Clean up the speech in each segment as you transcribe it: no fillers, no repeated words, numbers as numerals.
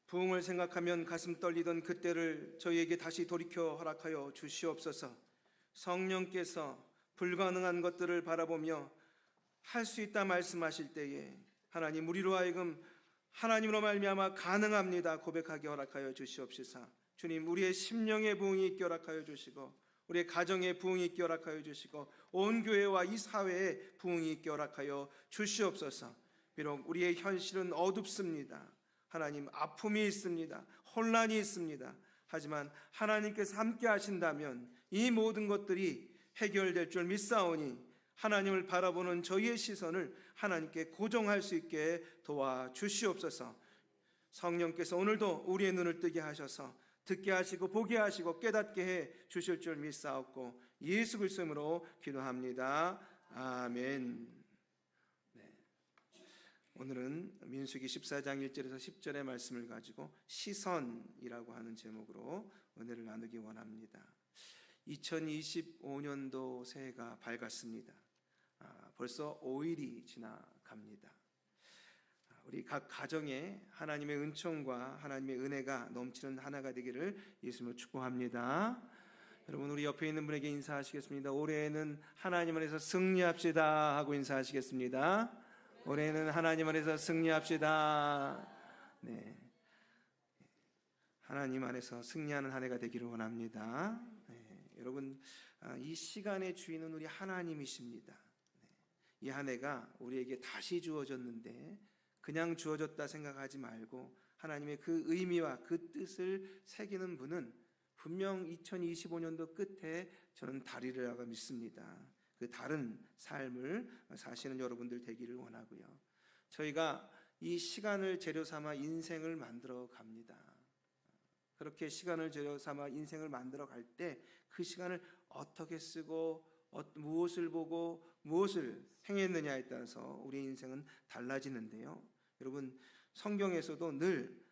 부흥을 생각하면 가슴 떨리던 그때를 저희에게 다시 돌이켜 허락하여 주시옵소서. 성령께서 불가능한 것들을 바라보며 할 수 있다 말씀하실 때에 하나님, 우리로 하여금 하나님으로 말미암아 가능합니다 고백하게 허락하여 주시옵소서. 주님, 우리의 심령의 부흥이 있게 허락하여 주시고, 우리의 가정의 부흥이 있게 허락하여 주시고, 온 교회와 이 사회의 부흥이 있게 허락하여 주시옵소서. 비록 우리의 현실은 어둡습니다. 하나님, 아픔이 있습니다. 혼란이 있습니다. 하지만 하나님께서 함께 하신다면 이 모든 것들이 해결될 줄 믿사오니 하나님을 바라보는 저희의 시선을 하나님께 고정할 수 있게 도와주시옵소서. 성령께서 오늘도 우리의 눈을 뜨게 하셔서 듣게 하시고 보게 하시고 깨닫게 해 주실 줄 믿사옵고 예수 그리스도 이름으로 기도합니다. 아멘. 오늘은 민수기 14장 1절에서 10절의 말씀을 가지고 시선이라고 하는 제목으로 은혜를 나누기 원합니다. 2025년도 새해가 밝았습니다. 벌써 5일이 지나갑니다. 우리 각 가정에 하나님의 은총과 하나님의 은혜가 넘치는 하나가 되기를 예수님으로 축복합니다. 여러분, 우리 옆에 있는 분에게 인사하시겠습니다. 올해에는 하나님 안에서 승리합시다 하고 인사하시겠습니다. 올해는 하나님 안에서 승리합시다. 네, 하나님 안에서 승리하는 한 해가 되기를 원합니다. 여러분, 이 시간의 주인은 우리 하나님이십니다. 이 한 해가 우리에게 다시 주어졌는데 그냥 주어졌다 생각하지 말고 하나님의 그 의미와 그 뜻을 새기는 분은 분명 2025년도 끝에 저는 달이라고 믿습니다. 그 다른 삶을 사시는 여러분들 되기를 원하고요. 저희가 이 시간을 재료 삼아 인생을 만들어 갑니다. 그렇게 시간을 재료 삼아 인생을 만들어 갈 때 그 시간을 어떻게 쓰고 무엇을 보고 무엇을 행했느냐에 따라서 우리의 인생은 달라지는데요. 여러분, 성경에서도 늘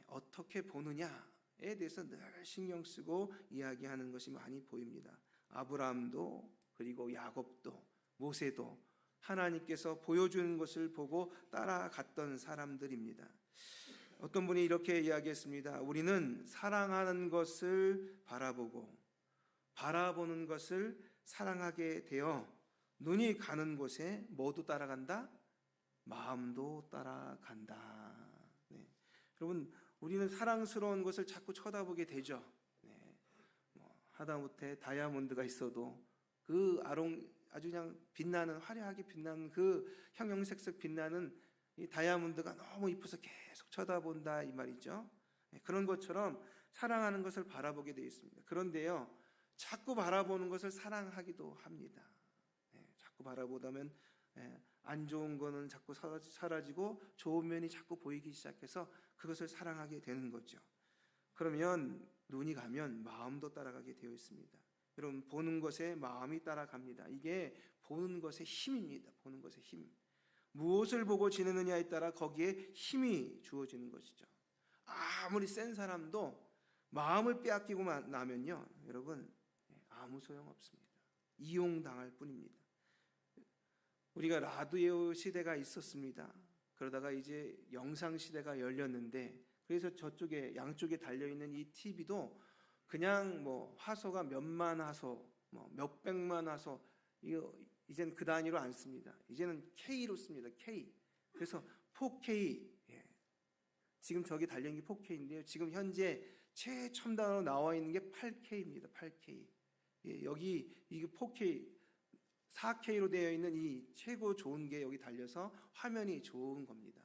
어떻게 보느냐에 대해서 늘 신경 쓰고 이야기하는 것이 많이 보입니다. 아브라함도 그리고 야곱도 모세도 하나님께서 보여주는 것을 보고 따라갔던 사람들입니다. 어떤 분이 이렇게 이야기했습니다. 우리는 사랑하는 것을 바라보는 것을 사랑하게 되어 눈이 가는 곳에 뭐도 따라간다? 마음도 따라간다. 네. 여러분, 우리는 사랑스러운 것을 자꾸 쳐다보게 되죠. 네. 하다못해 다이아몬드가 있어도 그 아주 그냥 빛나는, 화려하게 빛나는 그 형형색색 빛나는 이 다이아몬드가 너무 이뻐서 계속 쳐다본다 이 말이죠. 그런 것처럼 사랑하는 것을 바라보게 되어 있습니다. 그런데요, 자꾸 바라보는 것을 사랑하기도 합니다. 자꾸 바라보다면 안 좋은 거는 자꾸 사라지고 좋은 면이 자꾸 보이기 시작해서 그것을 사랑하게 되는 거죠. 그러면 눈이 가면 마음도 따라가게 되어 있습니다. 여러분, 보는 것에 마음이 따라갑니다. 이게 보는 것의 힘입니다. 보는 것의 힘. 무엇을 보고 지내느냐에 따라 거기에 힘이 주어지는 것이죠. 아무리 센 사람도 마음을 빼앗기고 나면요, 여러분, 아무 소용없습니다. 이용당할 뿐입니다. 우리가 라디오 시대가 있었습니다. 그러다가 이제 영상 시대가 열렸는데, 그래서 저쪽에 양쪽에 달려있는 이 TV도 그냥 화소가 몇만 화소, 몇백만 화소, 이제는 그 단위로 안 씁니다. 이제는 K로 씁니다. K. 그래서 4K. 지금 저기 달려있는 게 4K인데요. 지금 현재 최첨단으로 나와 있는 게 8K입니다. 8K. 여기 이게 4K, 4K로 되어 있는 이 최고 좋은 게 여기 달려서 화면이 좋은 겁니다.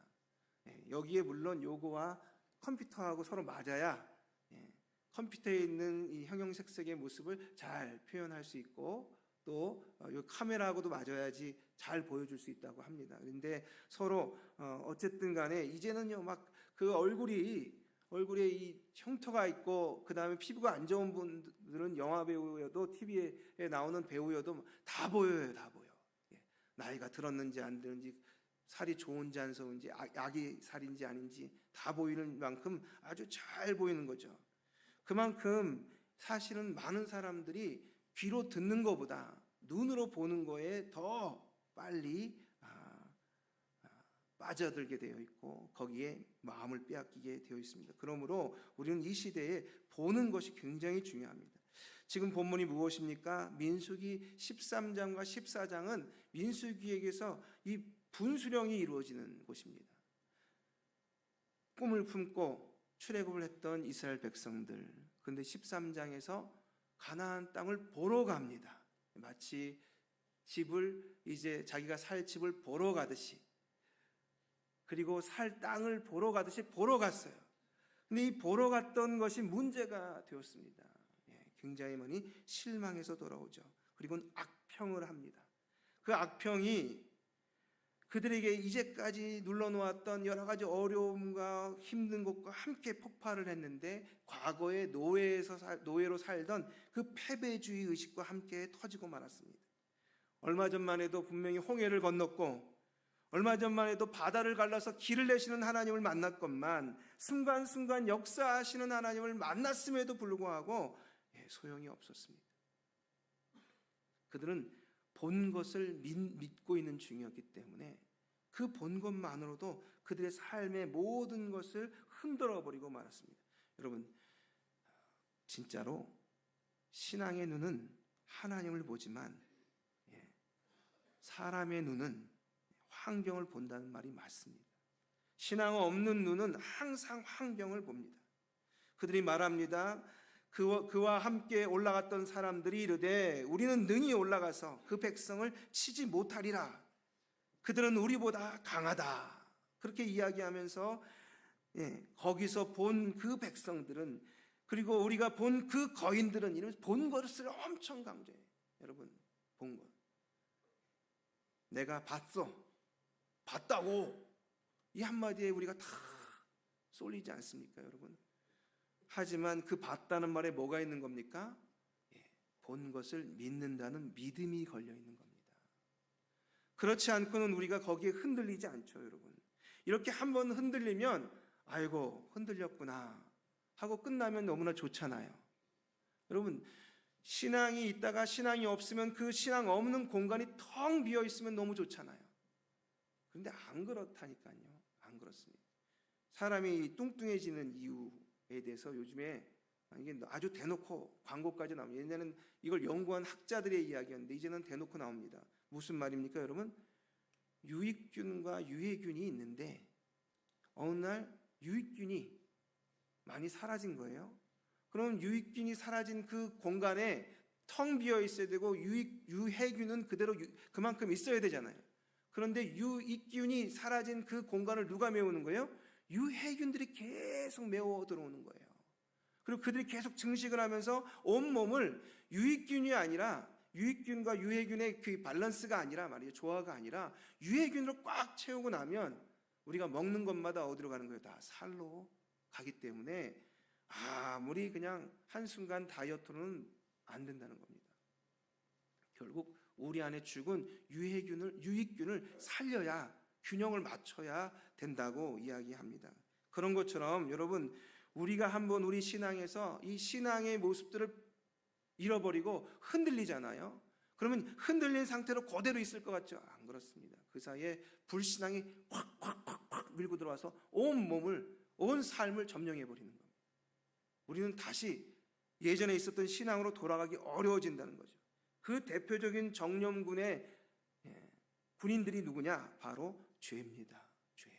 여기에 물론 요거와 컴퓨터하고 서로 맞아야 컴퓨터에 있는 이 형형색색의 모습을 잘 표현할 수 있고, 또 이 카메라하고도 맞아야지 잘 보여줄 수 있다고 합니다. 그런데 서로 어쨌든 간에 이제는요, 막 그 얼굴에 이 흉터가 있고, 그 다음에 피부가 안 좋은 분들은 영화 배우여도 TV에 나오는 배우여도 다 보여요. 다 보여. 나이가 들었는지 안 들었는지, 살이 좋은지 안 좋은지, 아기 살인지 아닌지 다 보이는 만큼 아주 잘 보이는 거죠. 그만큼 사실은 많은 사람들이 귀로 듣는 것보다 눈으로 보는 거에 더 빨리 빠져들게 되어 있고 거기에 마음을 빼앗기게 되어 있습니다. 그러므로 우리는 이 시대에 보는 것이 굉장히 중요합니다. 지금 본문이 무엇입니까? 민수기 13장과 14장은 민수기에게서 이 분수령이 이루어지는 곳입니다. 꿈을 품고 출애굽을 했던 이스라엘 백성들, 그런데 13장에서 가나안 땅을 보러 갑니다. 마치 집을 이제 자기가 살 집을 보러 가듯이, 그리고 살 땅을 보러 가듯이 보러 갔어요. 근데 이 보러 갔던 것이 문제가 되었습니다. 굉장히 많이 실망해서 돌아오죠. 그리고는 악평을 합니다. 그 악평이 그들에게 이제까지 눌러놓았던 여러 가지 어려움과 힘든 것과 함께 폭발을 했는데, 과거의 노예로 살던 그 패배주의 의식과 함께 터지고 말았습니다. 얼마 전만 해도 분명히 홍해를 건넜고, 얼마 전만 해도 바다를 갈라서 길을 내시는 하나님을 만났건만, 순간순간 역사하시는 하나님을 만났음에도 불구하고 소용이 없었습니다. 그들은 본 것을 믿고 있는 중이었기 때문에 그 본 것만으로도 그들의 삶의 모든 것을 흔들어 버리고 말았습니다. 여러분, 진짜로 신앙의 눈은 하나님을 보지만 사람의 눈은 환경을 본다는 말이 맞습니다. 신앙 없는 눈은 항상 환경을 봅니다. 그들이 말합니다. 그와 함께 올라갔던 사람들이 이르되 우리는 능히 올라가서 그 백성을 치지 못하리라. 그들은 우리보다 강하다. 그렇게 이야기하면서 거기서 본 그 백성들은, 그리고 우리가 본 그 거인들은, 이런 본 것을 엄청 강조해요. 여러분, 본 것. 내가 봤다고 이 한마디에 우리가 다 쏠리지 않습니까, 여러분? 하지만 그 봤다는 말에 뭐가 있는 겁니까? 본 것을 믿는다는 믿음이 걸려 있는 겁니다. 그렇지 않고는 우리가 거기에 흔들리지 않죠, 여러분. 이렇게 한번 흔들리면 아이고 흔들렸구나 하고 끝나면 너무나 좋잖아요. 여러분, 신앙이 있다가 신앙이 없으면 그 신앙 없는 공간이 텅 비어 있으면 너무 좋잖아요. 그런데 안 그렇다니까요. 안 그렇습니다. 사람이 뚱뚱해지는 이유에 대해서 요즘에 이게 아주 대놓고 광고까지 나옵니다. 옛날에는 이걸 연구한 학자들의 이야기였는데 이제는 대놓고 나옵니다. 무슨 말입니까, 여러분? 유익균과 유해균이 있는데 어느 날 유익균이 많이 사라진 거예요. 그럼 유익균이 사라진 그 공간에 텅 비어 있어야 되고 유해균은 그대로 그만큼 있어야 되잖아요. 그런데 유익균이 사라진 그 공간을 누가 메우는 거예요? 유해균들이 계속 메워 들어오는 거예요. 그리고 그들이 계속 증식을 하면서 온몸을 유익균이 아니라, 유익균과 유해균의 그 밸런스가 아니라 말이에요, 조화가 아니라 유해균으로 꽉 채우고 나면 우리가 먹는 것마다 어디로 가는 거예요? 다 살로 가기 때문에 아무리 그냥 한순간 다이어트로는 안 된다는 겁니다. 결국 우리 안에 죽은 유익균을 살려야, 균형을 맞춰야 된다고 이야기합니다. 그런 것처럼 여러분, 우리가 한번 우리 신앙에서 이 신앙의 모습들을 잃어버리고 흔들리잖아요. 그러면 흔들린 상태로 그대로 있을 것 같죠? 안 그렇습니다. 그 사이에 불신앙이 확 밀고 들어와서 온 몸을, 온 삶을 점령해 버리는 겁니다. 우리는 다시 예전에 있었던 신앙으로 돌아가기 어려워진다는 거죠. 그 대표적인 정념군의 군인들이 누구냐? 바로 죄입니다. 죄.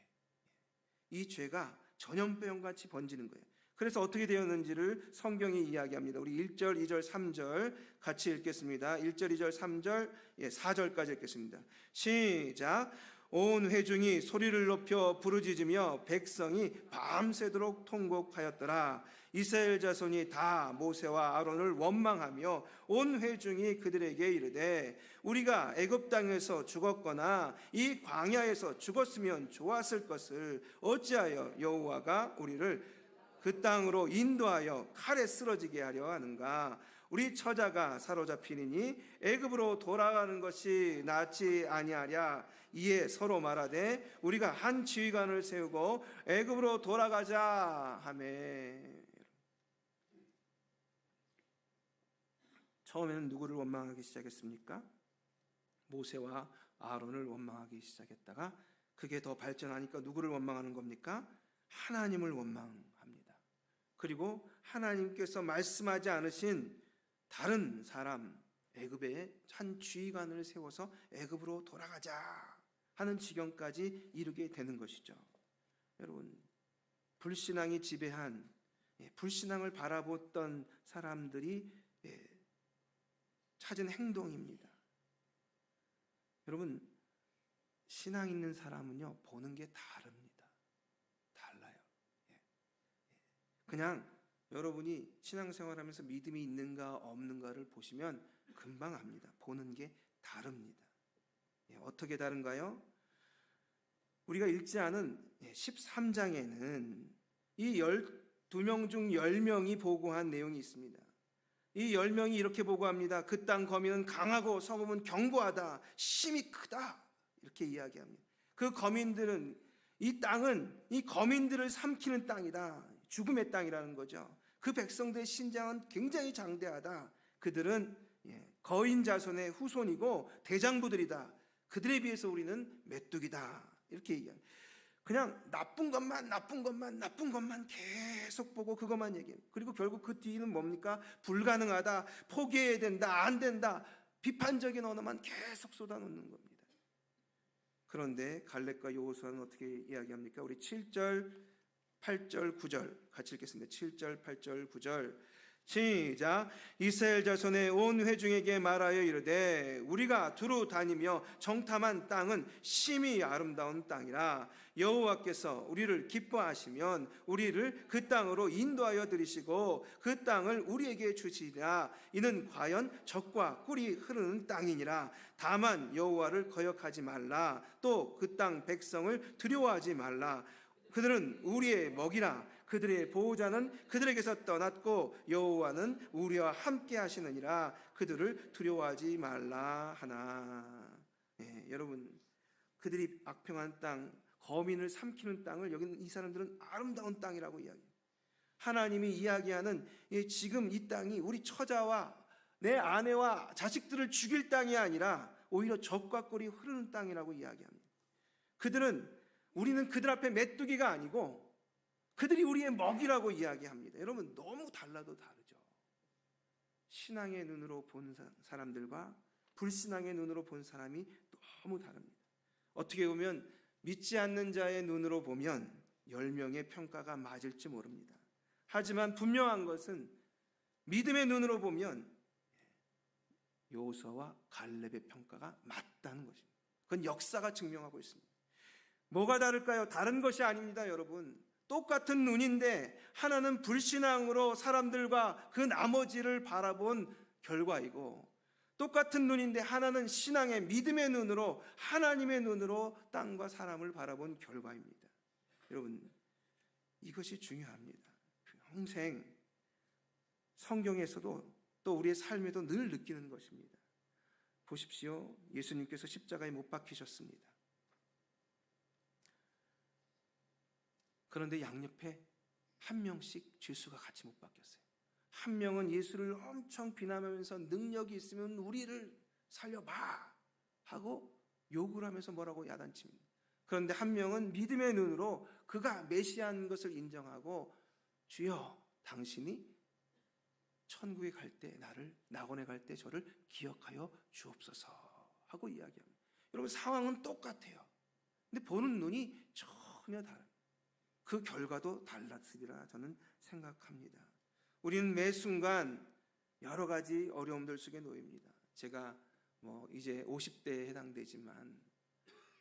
이 죄가 전염병같이 번지는 거예요. 그래서 어떻게 되었는지를 성경이 이야기합니다. 우리 1절, 2절, 3절 같이 읽겠습니다. 1절, 2절, 3절, 4절까지 읽겠습니다. 시작. 온 회중이 소리를 높여 부르짖으며 백성이 밤새도록 통곡하였더라. 이스라엘 자손이 다 모세와 아론을 원망하며 온 회중이 그들에게 이르되 우리가 애굽 땅에서 죽었거나 이 광야에서 죽었으면 좋았을 것을 어찌하여 여호와가 우리를 그 땅으로 인도하여 칼에 쓰러지게 하려 하는가? 우리 처자가 사로잡히니 애굽으로 돌아가는 것이 낫지 아니하랴. 이에 서로 말하되 우리가 한 지휘관을 세우고 애굽으로 돌아가자 하매. 처음에는 누구를 원망하기 시작했습니까? 모세와 아론을 원망하기 시작했다가 그게 더 발전하니까 누구를 원망하는 겁니까? 하나님을 원망합니다. 그리고 하나님께서 말씀하지 않으신 다른 사람, 애굽에 한 지휘관을 세워서 애굽으로 돌아가자 하는 지경까지 이르게 되는 것이죠. 여러분, 불신앙이 지배한, 불신앙을 바라보던 사람들이 찾은 행동입니다. 여러분, 신앙 있는 사람은요, 보는 게 다릅니다. 달라요. 그냥 여러분이 신앙생활하면서 믿음이 있는가 없는가를 보시면 금방 압니다. 보는 게 다릅니다. 어떻게 다른가요? 우리가 읽지 않은 13장에는 이 12명 중 10명이 보고한 내용이 있습니다. 이 10명이 이렇게 보고합니다. 그 땅 거민은 강하고 성읍은 견고하다, 심히 크다, 이렇게 이야기합니다. 그 거민들은, 이 땅은 이 거민들을 삼키는 땅이다, 죽음의 땅이라는 거죠. 그 백성들의 신장은 굉장히 장대하다. 그들은 거인 자손의 후손이고 대장부들이다. 그들에 비해서 우리는 메뚜기다, 이렇게 얘기합니다. 그냥 나쁜 것만 계속 보고 그것만 얘기해요. 그리고 결국 그 뒤는 뭡니까? 불가능하다, 포기해야 된다, 안 된다, 비판적인 언어만 계속 쏟아놓는 겁니다. 그런데 갈렙과 여호수아는 어떻게 이야기합니까? 우리 7절, 8절, 9절 같이 읽겠습니다. 7절, 8절, 9절 시작. 이스라엘 자손의 온 회중에게 말하여 이르되 우리가 두루 다니며 정탐한 땅은 심히 아름다운 땅이라. 여호와께서 우리를 기뻐하시면 우리를 그 땅으로 인도하여 들이시고 그 땅을 우리에게 주시리라. 이는 과연 젖과 꿀이 흐르는 땅이니라. 다만 여호와를 거역하지 말라. 또 그 땅 백성을 두려워하지 말라. 그들은 우리의 먹이라. 그들의 보호자는 그들에게서 떠났고 여호와는 우리와 함께 하시느니라. 그들을 두려워하지 말라 하나. 여러분, 그들이 악평한 땅, 거민을 삼키는 땅을 여기는 이 사람들은 아름다운 땅이라고 이야기해요. 하나님이 이야기하는 지금 이 땅이 우리 처자와 내 아내와 자식들을 죽일 땅이 아니라 오히려 젖과 꿀이 흐르는 땅이라고 이야기합니다. 우리는 그들 앞에 메뚜기가 아니고 그들이 우리의 먹이라고 이야기합니다. 여러분, 너무 달라도 다르죠. 신앙의 눈으로 본 사람들과 불신앙의 눈으로 본 사람이 너무 다릅니다. 어떻게 보면 믿지 않는 자의 눈으로 보면 10명의 평가가 맞을지 모릅니다. 하지만 분명한 것은 믿음의 눈으로 보면 여호수아와 갈렙의 평가가 맞다는 것입니다. 그건 역사가 증명하고 있습니다. 뭐가 다를까요? 다른 것이 아닙니다, 여러분. 똑같은 눈인데 하나는 불신앙으로 사람들과 그 나머지를 바라본 결과이고, 똑같은 눈인데 하나는 신앙의 믿음의 눈으로, 하나님의 눈으로 땅과 사람을 바라본 결과입니다. 여러분, 이것이 중요합니다. 평생 성경에서도 또 우리의 삶에도 늘 느끼는 것입니다. 보십시오. 예수님께서 십자가에 못 박히셨습니다. 그런데 양옆에 한 명씩 죄수가 같이 못 박혔어요. 한 명은 예수를 엄청 비난하면서 능력이 있으면 우리를 살려봐 하고 욕을 하면서 뭐라고 야단칩니다. 그런데 한 명은 믿음의 눈으로 그가 메시아인 것을 인정하고 주여, 당신이 천국에 갈 때 나를, 낙원에 갈 때 저를 기억하여 주옵소서 하고 이야기합니다. 여러분, 상황은 똑같아요. 근데 보는 눈이 전혀 다릅니다. 그 결과도 달랐으리라 저는 생각합니다. 우리는 매 순간 여러 가지 어려움들 속에 놓입니다. 제가 이제 50대에 해당되지만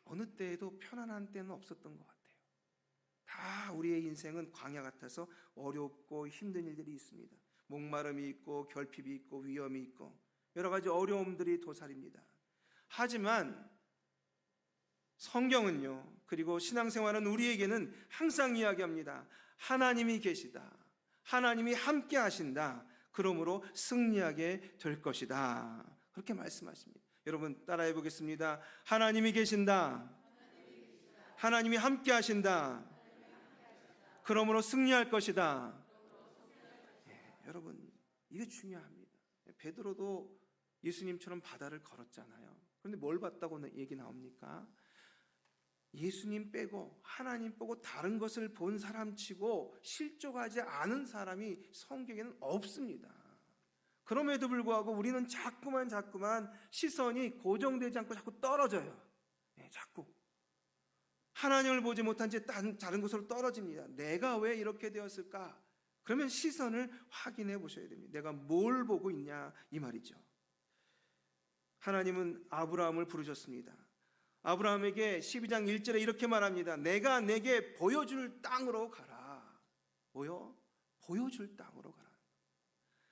어느 때에도 편안한 때는 없었던 것 같아요. 다 우리의 인생은 광야 같아서 어렵고 힘든 일들이 있습니다. 목마름이 있고 결핍이 있고 위험이 있고 여러 가지 어려움들이 도사립니다. 하지만 성경은요, 그리고 신앙생활은 우리에게는 항상 이야기합니다. 하나님이 계시다. 하나님이 함께 하신다. 그러므로 승리하게 될 것이다. 그렇게 말씀하십니다. 여러분, 따라해 보겠습니다. 하나님이 계신다. 하나님이 함께 하신다. 그러므로 승리할 것이다. 여러분, 이게 중요합니다. 베드로도 예수님처럼 바다를 걸었잖아요. 그런데 뭘 봤다고 얘기 나옵니까? 예수님 빼고 하나님 빼고 다른 것을 본 사람치고 실족하지 않은 사람이 성경에는 없습니다. 그럼에도 불구하고 우리는 자꾸만 시선이 고정되지 않고 자꾸 떨어져요. 자꾸 하나님을 보지 못한 채 다른 곳으로 떨어집니다. 내가 왜 이렇게 되었을까? 그러면 시선을 확인해 보셔야 됩니다. 내가 뭘 보고 있냐 이 말이죠. 하나님은 아브라함을 부르셨습니다. 아브라함에게 12장 1절에 이렇게 말합니다. 내가 내게 보여줄 땅으로 가라. 보여줄 땅으로 가라.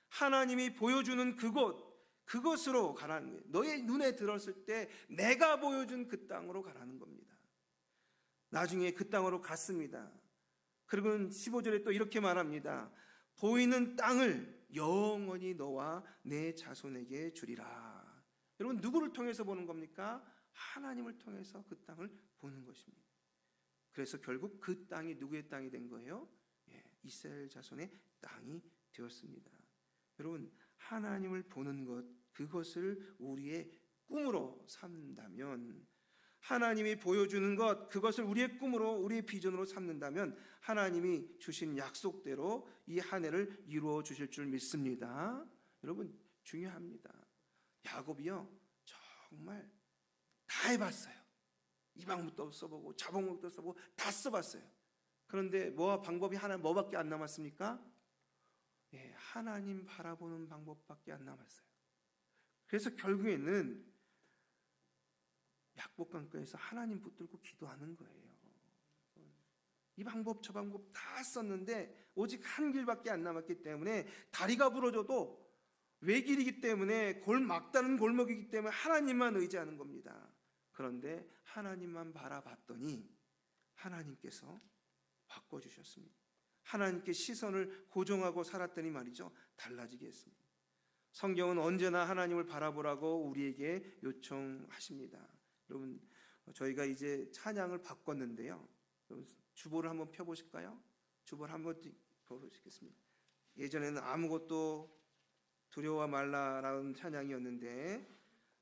하나님이 보여주는 그곳으로 가라는 거예요. 너의 눈에 들었을 때 내가 보여준 그 땅으로 가라는 겁니다. 나중에 그 땅으로 갔습니다. 그리고 15절에 또 이렇게 말합니다. 보이는 땅을 영원히 너와 내 자손에게 주리라. 여러분, 누구를 통해서 보는 겁니까? 하나님을 통해서 그 땅을 보는 것입니다. 그래서 결국 그 땅이 누구의 땅이 된 거예요? 이스라엘 자손의 땅이 되었습니다. 여러분, 하나님을 보는 것, 그것을 우리의 꿈으로 삼는다면, 하나님이 보여주는 것, 그것을 우리의 꿈으로, 우리의 비전으로 삼는다면 하나님이 주신 약속대로 이 한 해를 이루어 주실 줄 믿습니다. 여러분, 중요합니다. 야곱이요, 정말 다 해봤어요. 이 방법도 써보고 저 방법도 써보고 다 써봤어요. 그런데 방법이 뭐밖에 안 남았습니까? 하나님 바라보는 방법밖에 안 남았어요. 그래서 결국에는 약복강가에서 하나님 붙들고 기도하는 거예요. 이 방법 저 방법 다 썼는데 오직 한 길밖에 안 남았기 때문에 다리가 부러져도 외길이기 때문에 막다른 골목이기 때문에 하나님만 의지하는 겁니다. 그런데 하나님만 바라봤더니 하나님께서 바꿔주셨습니다. 하나님께 시선을 고정하고 살았더니 말이죠, 달라지게 했습니다. 성경은 언제나 하나님을 바라보라고 우리에게 요청하십니다. 여러분, 저희가 이제 찬양을 바꿨는데요. 주보를 한번 펴보실까요? 주보를 한번 펴보시겠습니다. 예전에는 아무것도 두려워 말라라는 찬양이었는데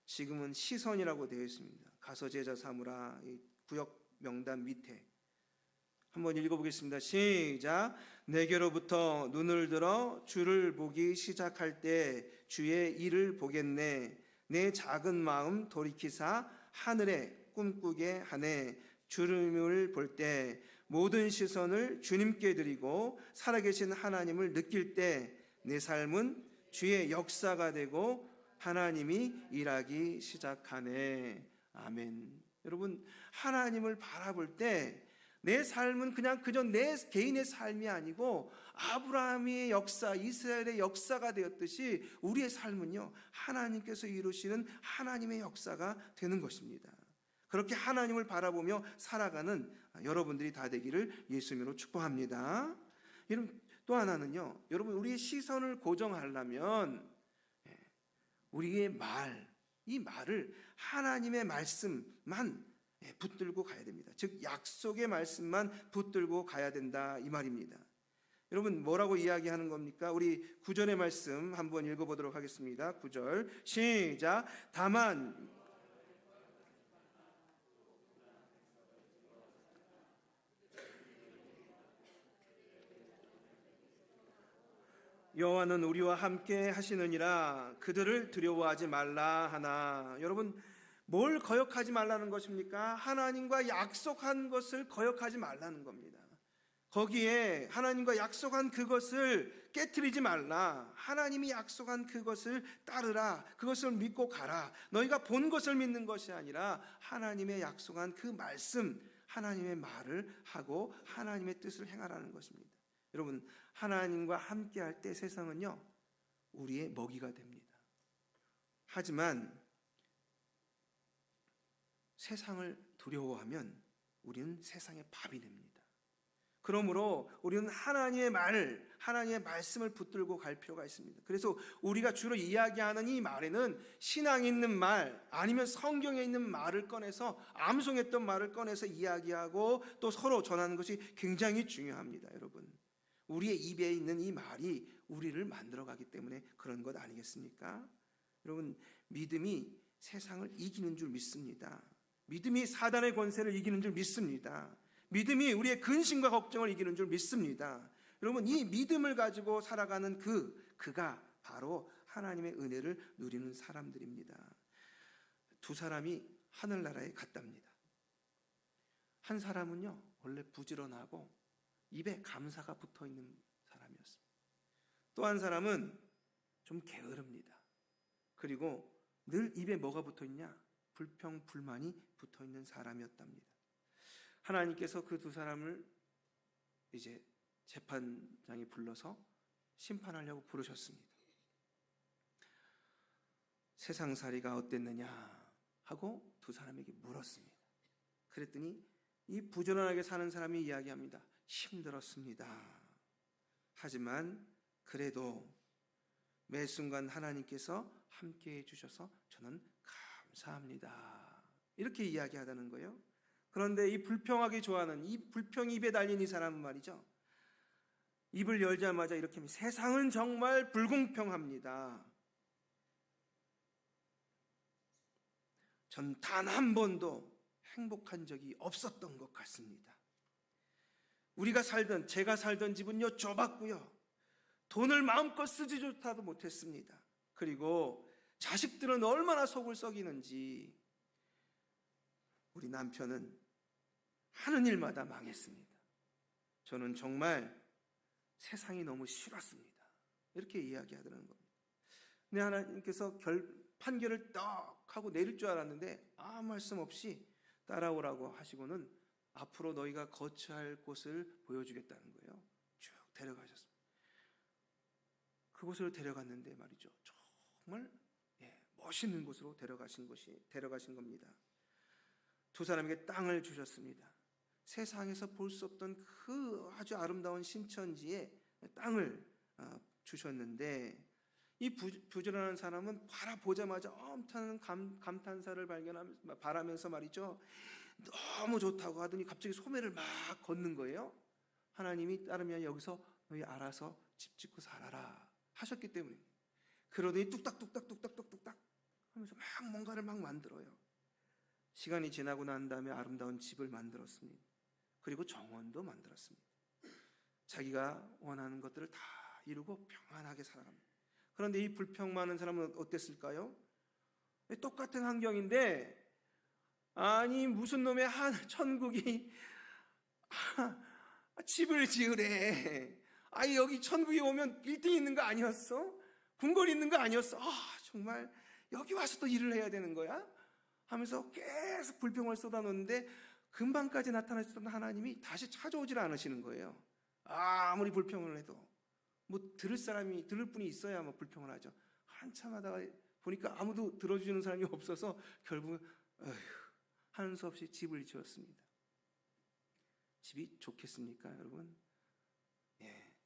지금은 시선이라고 되어 있습니다. 가서 제자 삼으라. 구역 명단 밑에 한번 읽어보겠습니다. 시작. 내게로부터 눈을 들어 주를 보기 시작할 때 주의 일을 보겠네. 내 작은 마음 돌이키사 하늘에 꿈꾸게 하네. 주님을 볼 때 모든 시선을 주님께 드리고 살아계신 하나님을 느낄 때 내 삶은 주의 역사가 되고 하나님이 일하기 시작하네. 아멘. 여러분, 하나님을 바라볼 때 내 삶은 그저 내 개인의 삶이 아니고 아브라함의 역사, 이스라엘의 역사가 되었듯이 우리의 삶은요, 하나님께서 이루시는 하나님의 역사가 되는 것입니다. 그렇게 하나님을 바라보며 살아가는 여러분들이 다 되기를 예수님으로 축복합니다. 여러분, 또 하나는요, 여러분, 우리의 시선을 고정하려면 우리의 이 말을 하나님의 말씀만 붙들고 가야 됩니다. 즉 약속의 말씀만 붙들고 가야 된다 이 말입니다. 여러분, 뭐라고 이야기하는 겁니까? 우리 9절의 말씀 한번 읽어보도록 하겠습니다. 9절 시작. 다만 여호와는 우리와 함께 하시느니라. 그들을 두려워하지 말라 하나. 여러분, 뭘 거역하지 말라는 것입니까? 하나님과 약속한 것을 거역하지 말라는 겁니다. 거기에 하나님과 약속한 그것을 깨트리지 말라. 하나님이 약속한 그것을 따르라. 그것을 믿고 가라. 너희가 본 것을 믿는 것이 아니라 하나님의 약속한 그 말씀, 하나님의 말을 하고 하나님의 뜻을 행하라는 것입니다. 여러분, 하나님과 함께할 때 세상은요, 우리의 먹이가 됩니다. 하지만 세상을 두려워하면 우리는 세상의 밥이 됩니다. 그러므로 우리는 하나님의 말씀을 붙들고 갈 필요가 있습니다. 그래서 우리가 주로 이야기하는 이 말에는 신앙에 있는 말, 아니면 성경에 있는 말을 꺼내서, 암송했던 말을 꺼내서 이야기하고 또 서로 전하는 것이 굉장히 중요합니다. 여러분, 우리의 입에 있는 이 말이 우리를 만들어가기 때문에 그런 것 아니겠습니까? 여러분, 믿음이 세상을 이기는 줄 믿습니다. 믿음이 사단의 권세를 이기는 줄 믿습니다. 믿음이 우리의 근심과 걱정을 이기는 줄 믿습니다. 여러분, 이 믿음을 가지고 살아가는 그가 바로 하나님의 은혜를 누리는 사람들입니다. 두 사람이 하늘나라에 갔답니다. 한 사람은요, 원래 부지런하고 입에 감사가 붙어있는 사람이었습니다. 또 한 사람은 좀 게으릅니다. 그리고 늘 입에 뭐가 붙어있냐? 불평, 불만이 붙어있는 사람이었답니다. 하나님께서 그 두 사람을 이제 재판장에 불러서 심판하려고 부르셨습니다. 세상살이가 어땠느냐 하고 두 사람에게 물었습니다. 그랬더니 이 부지런하게 사는 사람이 이야기합니다. 힘들었습니다. 하지만 그래도 매 순간 하나님께서 함께해 주셔서 저는 감사합니다. 이렇게 이야기하다는 거예요. 그런데 이 불평하기 좋아하는, 이 불평 입에 달린 이 사람은 말이죠, 입을 열자마자 이렇게 합니다. 세상은 정말 불공평합니다. 전 단 한 번도 행복한 적이 없었던 것 같습니다. 제가 살던 집은요, 좁았고요, 돈을 마음껏 쓰지조차도 못했습니다. 그리고 자식들은 얼마나 속을 썩이는지 우리 남편은 하는 일마다 망했습니다. 저는 정말 세상이 너무 싫었습니다. 이렇게 이야기하더라는 겁니다. 근데 하나님께서 판결을 떡 하고 내릴 줄 알았는데 아무 말씀 없이 따라오라고 하시고는 앞으로 너희가 거처할 곳을 보여주겠다는 거예요. 쭉 데려가셨습니다. 그곳을 데려갔는데 말이죠, 정말 멋있는 곳으로 데려가신 겁니다. 두 사람에게 땅을 주셨습니다. 세상에서 볼 수 없던 그 아주 아름다운 신천지에 땅을 주셨는데, 이 부지런한 사람은 바라보자마자 엄청난 감탄사를 바라면서 말이죠, 너무 좋다고 하더니 갑자기 소매를 막 걷는 거예요. 하나님이 따르면 여기서 너희 알아서 집 짓고 살아라 하셨기 때문에. 그러더니 뚝딱뚝딱 하면서 막 뭔가를 막 만들어요. 시간이 지나고 난 다음에 아름다운 집을 만들었습니다. 그리고 정원도 만들었습니다. 자기가 원하는 것들을 다 이루고 평안하게 살아갑니다. 그런데 이 불평 많은 사람은 어땠을까요? 똑같은 환경인데, 아니 무슨 놈의 천국이 집을 지으래. 아니 여기 천국에 오면 빌딩 있는 거 아니었어? 궁궐 있는 거 아니었어? 정말 여기 와서 또 일을 해야 되는 거야? 하면서 계속 불평을 쏟아놓는데 금방까지 나타나셨던 하나님이 다시 찾아오질 않으시는 거예요. 아무리 불평을 해도 들을 분이 있어야 불평을 하죠. 한참 하다가 보니까 아무도 들어주는 사람이 없어서 결국은 하는 수 없이 집을 지었습니다. 집이 좋겠습니까, 여러분?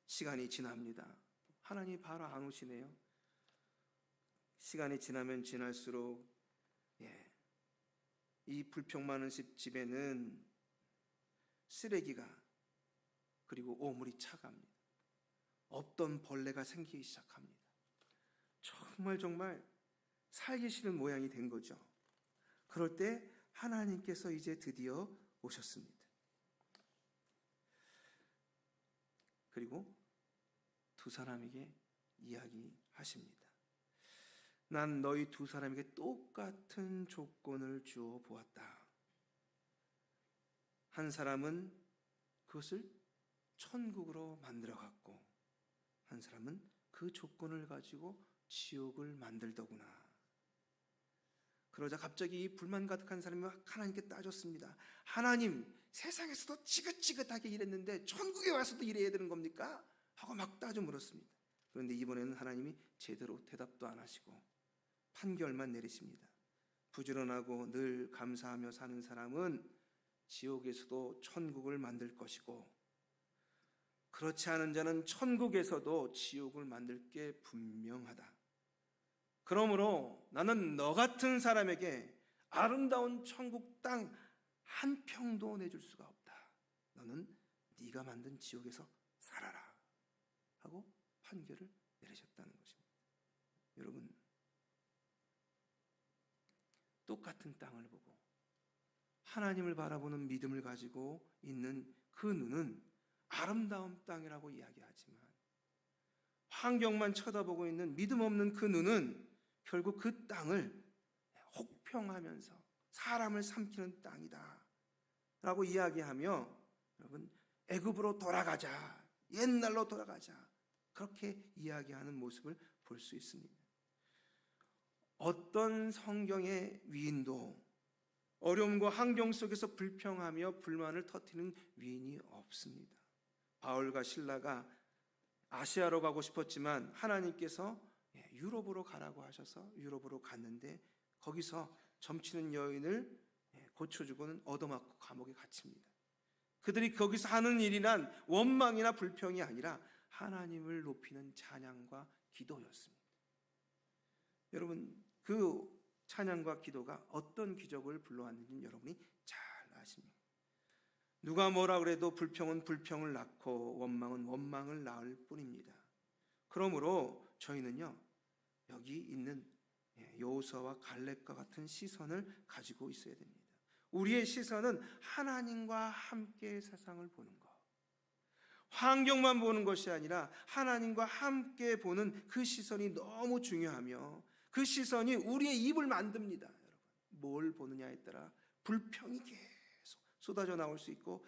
시간이 지납니다. 하나님이 바로 안 오시네요. 시간이 지나면 지날수록 이 불평 많은 집에는 쓰레기가 그리고 오물이 차갑니다. 없던 벌레가 생기기 시작합니다. 정말 살기 싫은 모양이 된 거죠. 그럴 때 하나님께서 이제 드디어 오셨습니다. 그리고 두 사람에게 이야기하십니다. 난 너희 두 사람에게 똑같은 조건을 주어 보았다. 한 사람은 그것을 천국으로 만들어 갔고, 한 사람은 그 조건을 가지고 지옥을 만들더구나. 그러자 갑자기 이 불만 가득한 사람이 하나님께 따졌습니다. 하나님, 세상에서도 지긋지긋하게 일했는데 천국에 와서도 일해야 되는 겁니까? 하고 막 따져 물었습니다. 그런데 이번에는 하나님이 제대로 대답도 안 하시고 판결만 내리십니다. 부지런하고 늘 감사하며 사는 사람은 지옥에서도 천국을 만들 것이고, 그렇지 않은 자는 천국에서도 지옥을 만들 게 분명하다. 그러므로 나는 너 같은 사람에게 아름다운 천국 땅 한 평도 내줄 수가 없다. 너는 네가 만든 지옥에서 살아라 하고 판결을 내리셨다는 것입니다. 여러분, 똑같은 땅을 보고 하나님을 바라보는 믿음을 가지고 있는 그 눈은 아름다운 땅이라고 이야기하지만, 환경만 쳐다보고 있는 믿음 없는 그 눈은 결국 그 땅을 혹평하면서 사람을 삼키는 땅이다 라고 이야기하며, 여러분, 애굽으로 돌아가자, 옛날로 돌아가자, 그렇게 이야기하는 모습을 볼 수 있습니다. 어떤 성경의 위인도 어려움과 환경 속에서 불평하며 불만을 터뜨리는 위인이 없습니다. 바울과 실라가 아시아로 가고 싶었지만 하나님께서 유럽으로 가라고 하셔서 유럽으로 갔는데, 거기서 점치는 여인을 고쳐주고는 얻어맞고 감옥에 갇힙니다. 그들이 거기서 하는 일이란 원망이나 불평이 아니라 하나님을 높이는 찬양과 기도였습니다. 여러분, 그 찬양과 기도가 어떤 기적을 불러왔는지 여러분이 잘 아십니다. 누가 뭐라 그래도 불평은 불평을 낳고 원망은 원망을 낳을 뿐입니다. 그러므로 저희는요, 여기 있는 여호수아와 갈렙과 같은 시선을 가지고 있어야 됩니다. 우리의 시선은 하나님과 함께 세상을 보는 것, 환경만 보는 것이 아니라 하나님과 함께 보는 그 시선이 너무 중요하며, 그 시선이 우리의 입을 만듭니다. 여러분, 뭘 보느냐에 따라 불평이 계속 쏟아져 나올 수 있고,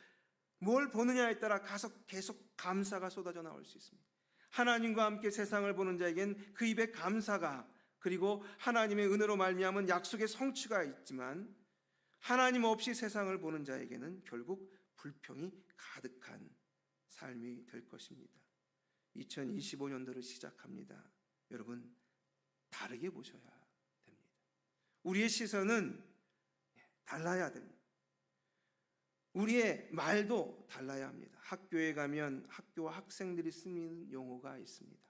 뭘 보느냐에 따라 계속 감사가 쏟아져 나올 수 있습니다. 하나님과 함께 세상을 보는 자에겐 그 입에 감사가, 그리고 하나님의 은혜로 말미암은 약속의 성취가 있지만, 하나님 없이 세상을 보는 자에게는 결국 불평이 가득한 삶이 될 것입니다. 2025년도를 시작합니다. 여러분, 다르게 보셔야 됩니다. 우리의 시선은 달라야 됩니다. 우리의 말도 달라야 합니다. 학교에 가면 학교와 학생들이 쓰는 용어가 있습니다.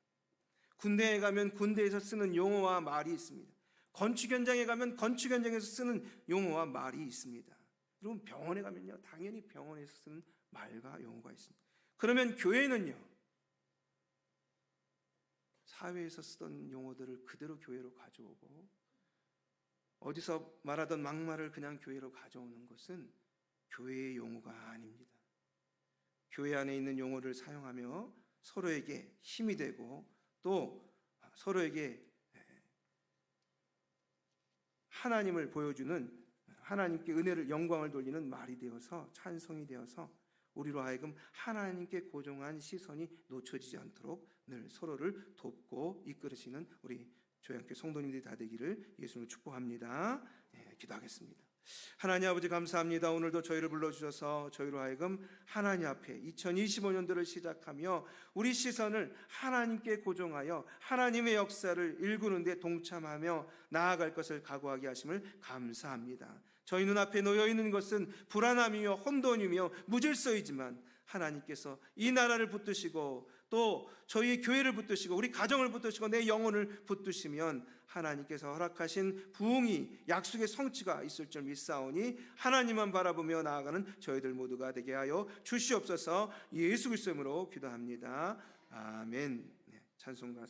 군대에 가면 군대에서 쓰는 용어와 말이 있습니다. 건축 현장에 가면 건축 현장에서 쓰는 용어와 말이 있습니다. 여러분, 병원에 가면요, 당연히 병원에서 쓰는 말과 용어가 있습니다. 그러면 교회는요, 사회에서 쓰던 용어들을 그대로 교회로 가져오고, 어디서 말하던 막말을 그냥 교회로 가져오는 것은 교회의 용어가 아닙니다. 교회 안에 있는 용어를 사용하며 서로에게 힘이 되고, 또 서로에게 하나님을 보여주는, 하나님께 은혜를, 영광을 돌리는 말이 되어서, 찬송이 되어서 우리로 하여금 하나님께 고정한 시선이 놓쳐지지 않도록 늘 서로를 돕고 이끌으시는 우리 조양교 성도님들이 다 되기를 예수님으로 축복합니다. 기도하겠습니다. 하나님 아버지, 감사합니다. 오늘도 저희를 불러주셔서 저희로 하여금 하나님 앞에 2025년도를 시작하며 우리 시선을 하나님께 고정하여 하나님의 역사를 일구는 데 동참하며 나아갈 것을 각오하게 하심을 감사합니다. 저희 눈앞에 놓여있는 것은 불안함이며 혼돈이며 무질서이지만, 하나님께서 이 나라를 붙드시고 또 저희 교회를 붙드시고 우리 가정을 붙드시고 내 영혼을 붙드시면 하나님께서 허락하신 부흥이, 약속의 성취가 있을 줄 믿사오니 하나님만 바라보며 나아가는 저희들 모두가 되게 하여 주시옵소서. 예수 그리스도의 이름으로 기도합니다. 아멘. 찬송가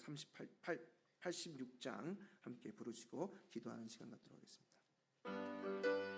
86장 함께 부르시고 기도하는 시간 갖도록 하겠습니다.